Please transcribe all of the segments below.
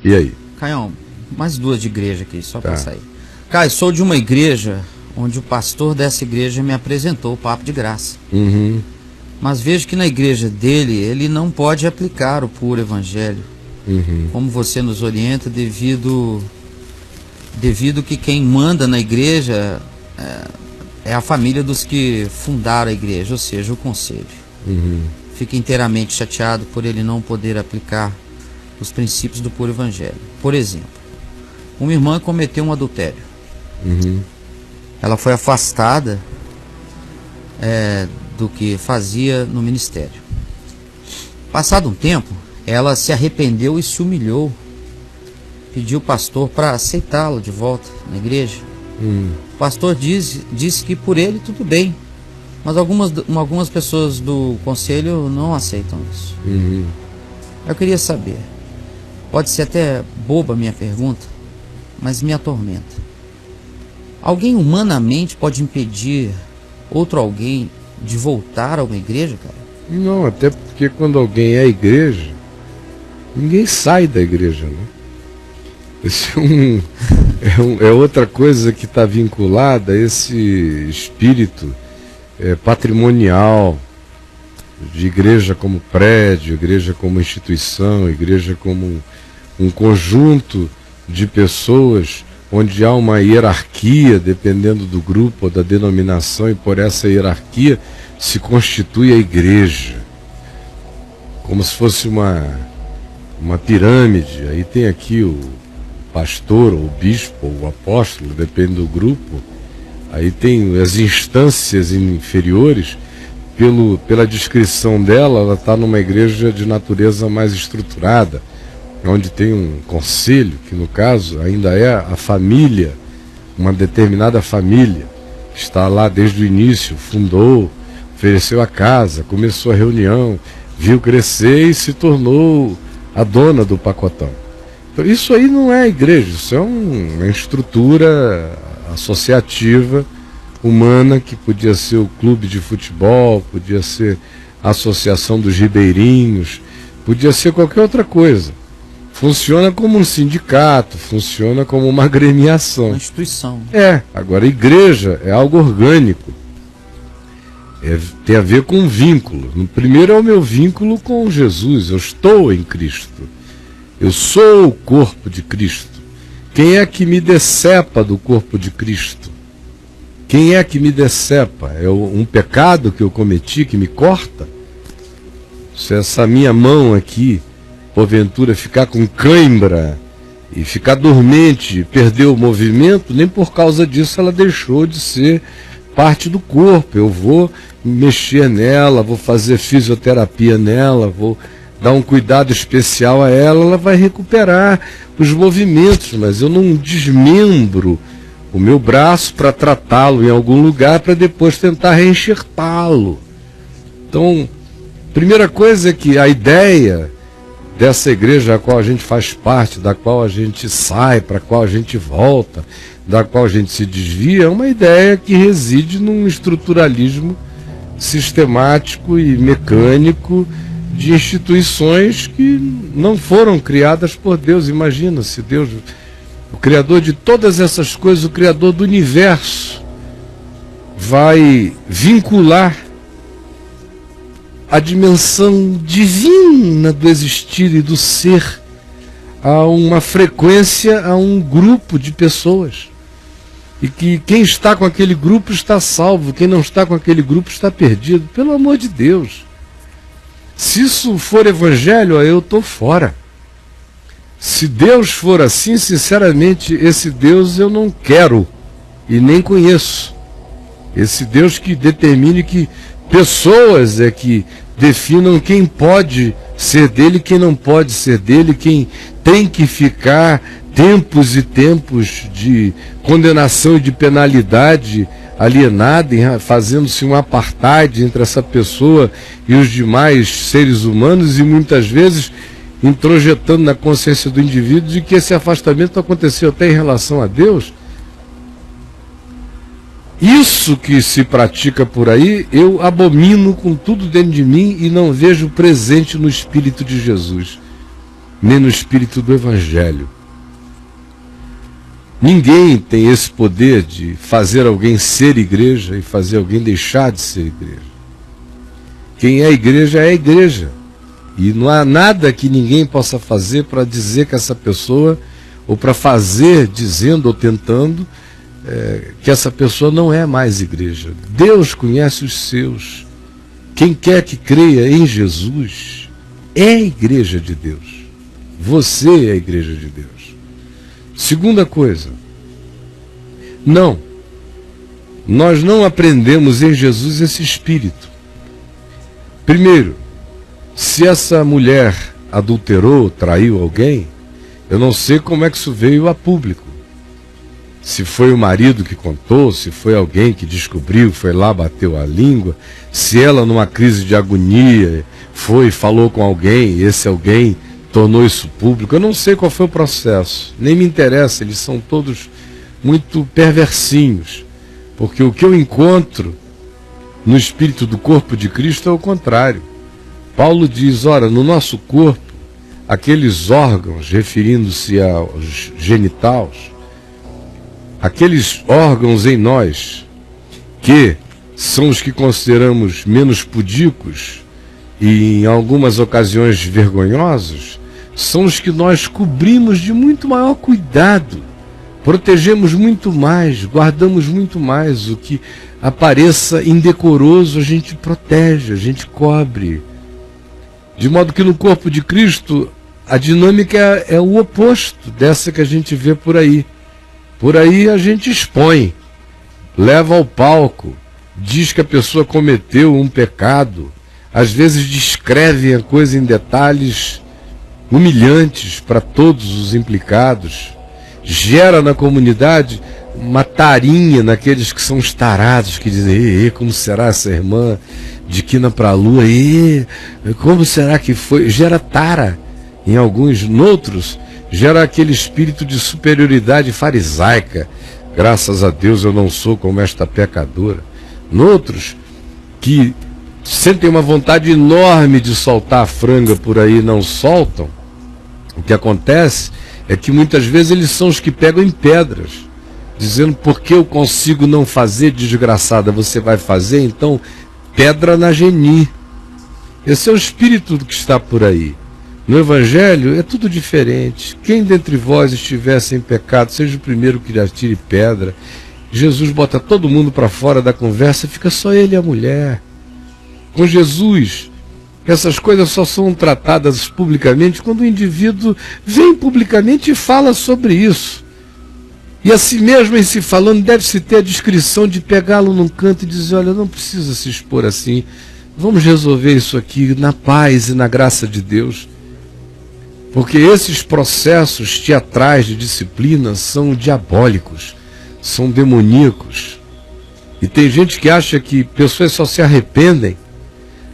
E aí? Caião, mais duas de igreja aqui, só Tá. para sair. Caio, sou de uma igreja onde o pastor dessa igreja me apresentou o papo de graça. Uhum. Mas vejo que na igreja dele, ele não pode aplicar o puro evangelho. Uhum. Como você nos orienta, devido que quem manda na igreja é a família dos que fundaram a igreja, ou seja, o conselho. Uhum. Fica inteiramente chateado por ele não poder aplicar os princípios do puro evangelho. Por exemplo, uma irmã cometeu um adultério. Uhum. Ela foi afastada do que fazia no ministério. Passado um tempo, ela se arrependeu e se humilhou. Pediu o pastor para aceitá-lo de volta na igreja. O pastor disse que por ele tudo bem, mas algumas pessoas do conselho não aceitam isso. Uhum. Eu queria saber, pode ser até boba a minha pergunta, mas me atormenta. Alguém humanamente pode impedir outro alguém de voltar a uma igreja, cara? Não, até porque quando alguém é igreja, ninguém sai da igreja, né? Esse é outra coisa que está vinculada a esse espírito patrimonial de igreja como prédio, igreja como instituição, igreja como um conjunto de pessoas onde há uma hierarquia, dependendo do grupo ou da denominação, e por essa hierarquia se constitui a igreja, como se fosse uma pirâmide. Aí tem aqui o pastor, ou o bispo, ou o apóstolo, depende do grupo. Aí tem as instâncias inferiores. Pela descrição dela, ela está numa igreja de natureza mais estruturada, onde tem um conselho, que no caso ainda é a família, uma determinada família, que está lá desde o início, fundou, ofereceu a casa, começou a reunião, viu crescer e se tornou a dona do pacotão. Então, isso aí não é igreja, isso é uma estrutura associativa, humana, que podia ser o clube de futebol, podia ser a associação dos ribeirinhos, podia ser qualquer outra coisa. Funciona como um sindicato, funciona como uma agremiação. Uma instituição. Agora igreja é algo orgânico. Tem a ver com vínculo. No primeiro é o meu vínculo com Jesus. Eu estou em Cristo. Eu sou o corpo de Cristo. Quem é que me decepa do corpo de Cristo? Quem é que me decepa? É um pecado que eu cometi que me corta? Se essa minha mão aqui, porventura, ficar com cãibra e ficar dormente, perder o movimento, nem por causa disso ela deixou de ser parte do corpo. Eu vou mexer nela, vou fazer fisioterapia nela, vou dar um cuidado especial a ela, ela vai recuperar os movimentos, mas eu não desmembro o meu braço para tratá-lo em algum lugar para depois tentar reenxertá-lo. Então, primeira coisa é que a ideia dessa igreja a qual a gente faz parte, da qual a gente sai, para a qual a gente volta, da qual a gente se desvia, é uma ideia que reside num estruturalismo sistemático e mecânico de instituições que não foram criadas por Deus. Imagina se Deus, o Criador de todas essas coisas, o Criador do universo, vai vincular a dimensão divina do existir e do ser a uma frequência, a um grupo de pessoas. E que quem está com aquele grupo está salvo, quem não está com aquele grupo está perdido. Pelo amor de Deus. Se isso for evangelho, eu estou fora. Se Deus for assim, sinceramente, esse Deus eu não quero e nem conheço. Esse Deus que determine que pessoas é que definam quem pode ser dele, quem não pode ser dele, quem tem que ficar tempos e tempos de condenação e de penalidade alienada, fazendo-se um apartheid entre essa pessoa e os demais seres humanos, e muitas vezes introjetando na consciência do indivíduo de que esse afastamento aconteceu até em relação a Deus. Isso que se pratica por aí, eu abomino com tudo dentro de mim e não vejo presente no Espírito de Jesus. nem no espírito do Evangelho. Ninguém tem esse poder de fazer alguém ser igreja e fazer alguém deixar de ser igreja. Quem é igreja é a igreja. E não há nada que ninguém possa fazer para dizer que essa pessoa, ou para fazer, dizendo ou tentando, que essa pessoa não é mais igreja. Deus conhece os seus. Quem quer que creia em Jesus é a igreja de Deus. Você é a igreja de Deus. Segunda coisa, nós não aprendemos em Jesus esse espírito. Primeiro, se essa mulher adulterou, traiu alguém, eu não sei como é que isso veio a público. Se foi o marido que contou, se foi alguém que descobriu, foi lá, bateu a língua, se ela numa crise de agonia falou com alguém, e esse alguém tornou isso público, eu não sei qual foi o processo, nem me interessa, eles são todos muito perversinhos, porque o que eu encontro no espírito do corpo de Cristo é o contrário. Paulo diz, ora, no nosso corpo, aqueles órgãos, referindo-se aos genitais, aqueles órgãos em nós, que são os que consideramos menos pudicos e em algumas ocasiões vergonhosos, são os que nós cobrimos de muito maior cuidado, protegemos muito mais, guardamos muito mais. O que apareça indecoroso a gente protege, a gente cobre. De modo que no corpo de Cristo a dinâmica é o oposto dessa que a gente vê por aí. Por aí a gente expõe, leva ao palco, diz que a pessoa cometeu um pecado, às vezes descreve a coisa em detalhes humilhantes para todos os implicados, gera na comunidade uma tarinha naqueles que são os tarados, que dizem, como será essa irmã de quina para a lua, como será que foi? Gera tara em alguns, noutros gera aquele espírito de superioridade farisaica, graças a Deus eu não sou como esta pecadora. Noutros que sentem uma vontade enorme de soltar a franga por aí, não soltam. O que acontece é que muitas vezes eles são os que pegam em pedras, dizendo, porque eu consigo não fazer, desgraçada, você vai fazer, então pedra na geni. Esse é o espírito que está por aí. No Evangelho é tudo diferente. Quem dentre vós estiver sem pecado, seja o primeiro que lhe atire pedra. Jesus bota todo mundo para fora da conversa, fica só ele e a mulher. Com Jesus, essas coisas só são tratadas publicamente quando o indivíduo vem publicamente e fala sobre isso. E assim mesmo, em se falando, deve-se ter a discrição de pegá-lo num canto e dizer, olha, não precisa se expor assim, vamos resolver isso aqui na paz e na graça de Deus. Porque esses processos teatrais de disciplina são diabólicos, são demoníacos. E tem gente que acha que pessoas só se arrependem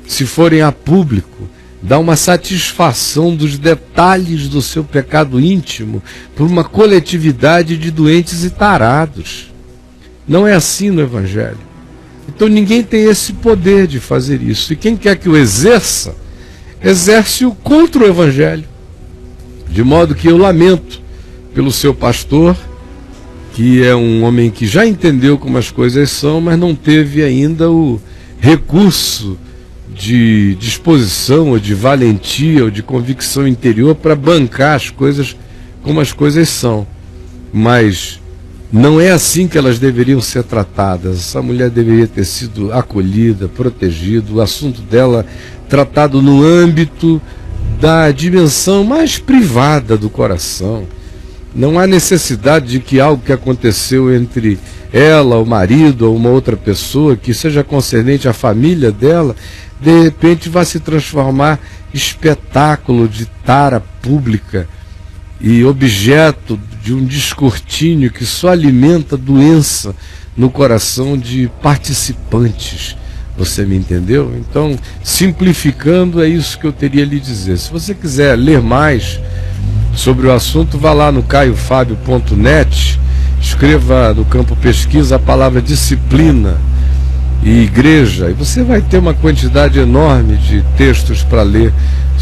se forem a público, dá uma satisfação dos detalhes do seu pecado íntimo por uma coletividade de doentes e tarados. Não é assim no Evangelho. Então ninguém tem esse poder de fazer isso. E quem quer que o exerça, exerce-o contra o Evangelho. De modo que eu lamento pelo seu pastor, que é um homem que já entendeu como as coisas são, mas não teve ainda o recurso de disposição, ou de valentia, ou de convicção interior para bancar as coisas como as coisas são. Mas não é assim que elas deveriam ser tratadas. Essa mulher deveria ter sido acolhida, protegida, o assunto dela tratado no âmbito da dimensão mais privada do coração. Não há necessidade de que algo que aconteceu entre ela, o marido, ou uma outra pessoa, que seja concernente à família dela, de repente vai se transformar em espetáculo de tara pública e objeto de um descortínio que só alimenta doença no coração de participantes. Você me entendeu? Então, simplificando, é isso que eu teria a lhe dizer. Se você quiser ler mais sobre o assunto, vá lá no caiofabio.net, escreva no campo pesquisa a palavra disciplina e igreja, e você vai ter uma quantidade enorme de textos para ler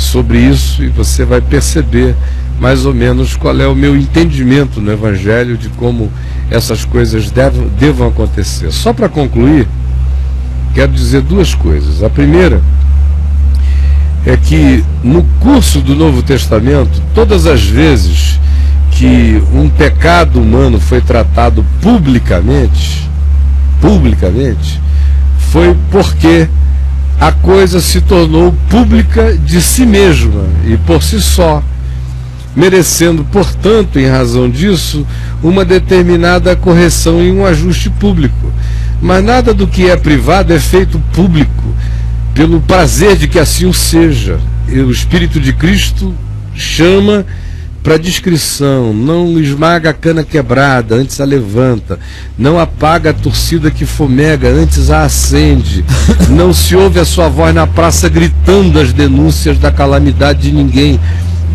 sobre isso e você vai perceber mais ou menos qual é o meu entendimento no Evangelho de como essas coisas devam acontecer. Só para concluir, quero dizer duas coisas. A primeira é que no curso do Novo Testamento, todas as vezes que um pecado humano foi tratado publicamente, foi porque a coisa se tornou pública de si mesma e por si só, merecendo, portanto, em razão disso, uma determinada correção e um ajuste público. Mas nada do que é privado é feito público pelo prazer de que assim o seja. E o Espírito de Cristo chama para discrição, não esmaga a cana quebrada, antes a levanta, não apaga a torcida que fomega, antes a acende, não se ouve a sua voz na praça gritando as denúncias da calamidade de ninguém.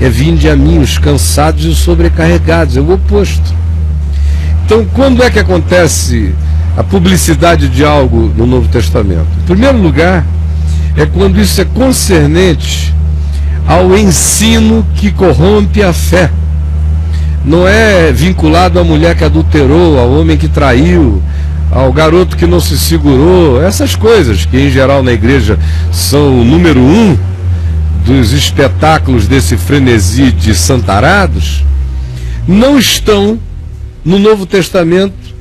É vinde a mim os cansados e os sobrecarregados, é o oposto. Então, quando é que acontece a publicidade de algo no Novo Testamento? Em primeiro lugar, é quando isso é concernente ao ensino que corrompe a fé. Não é vinculado à mulher que adulterou, ao homem que traiu, ao garoto que não se segurou, essas coisas que em geral na igreja são o número 1 dos espetáculos desse frenesi de santarados, não estão no Novo Testamento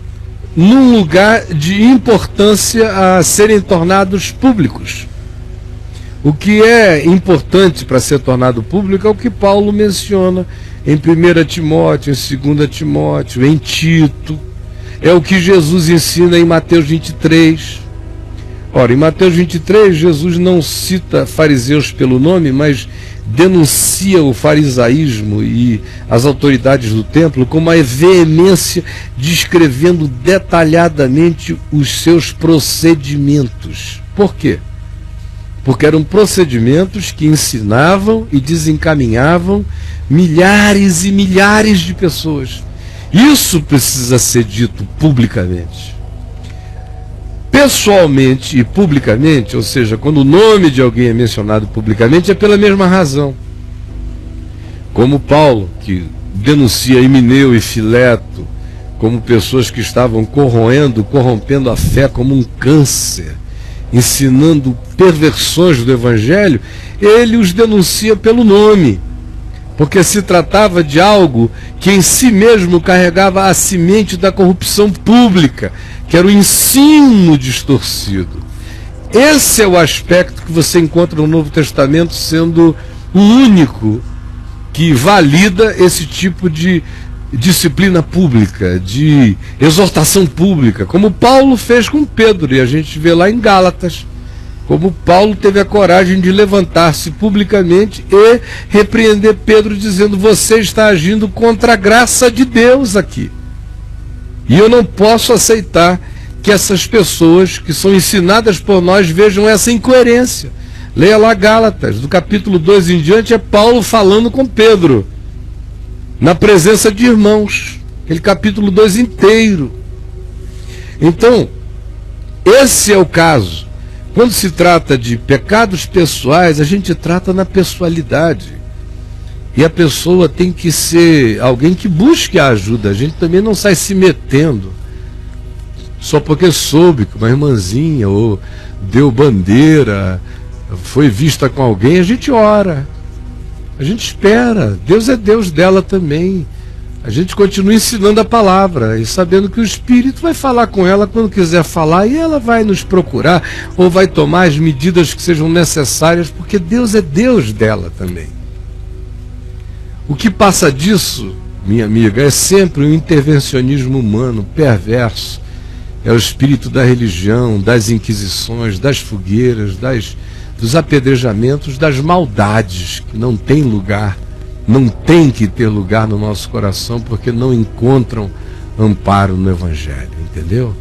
num lugar de importância a serem tornados públicos. O que é importante para ser tornado público é o que Paulo menciona em 1 Timóteo, em 2 Timóteo, em Tito. É o que Jesus ensina em Mateus 23. Ora, em Mateus 23, Jesus não cita fariseus pelo nome, mas denuncia o farisaísmo e as autoridades do templo com uma veemência, descrevendo detalhadamente os seus procedimentos. Por quê? Porque eram procedimentos que ensinavam e desencaminhavam milhares e milhares de pessoas. Isso precisa ser dito publicamente. Pessoalmente e publicamente, ou seja, quando o nome de alguém é mencionado publicamente, é pela mesma razão. Como Paulo, que denuncia Himeneu e Fileto como pessoas que estavam corrompendo a fé como um câncer, ensinando perversões do Evangelho, ele os denuncia pelo nome, porque se tratava de algo que em si mesmo carregava a semente da corrupção pública, que era o ensino distorcido. Esse é o aspecto que você encontra no Novo Testamento sendo o único que valida esse tipo de disciplina pública, de exortação pública, como Paulo fez com Pedro, e a gente vê lá em Gálatas, como Paulo teve a coragem de levantar-se publicamente e repreender Pedro, dizendo: você está agindo contra a graça de Deus aqui. E eu não posso aceitar que essas pessoas que são ensinadas por nós vejam essa incoerência. Leia lá Gálatas, do capítulo 2 em diante, é Paulo falando com Pedro, na presença de irmãos, aquele capítulo 2 inteiro. Então, esse é o caso. Quando se trata de pecados pessoais, a gente trata na pessoalidade. E a pessoa tem que ser alguém que busque a ajuda. A gente também não sai se metendo só porque soube que uma irmãzinha ou deu bandeira, foi vista com alguém. A gente ora, a gente espera. Deus é Deus dela também. A gente continua ensinando a palavra e sabendo que o Espírito vai falar com ela quando quiser falar, e ela vai nos procurar ou vai tomar as medidas que sejam necessárias, porque Deus é Deus dela também. O que passa disso, minha amiga, é sempre um intervencionismo humano perverso. É o espírito da religião, das inquisições, das fogueiras, dos apedrejamentos, das maldades que não tem lugar. Não tem que ter lugar no nosso coração, porque não encontram amparo no Evangelho, entendeu?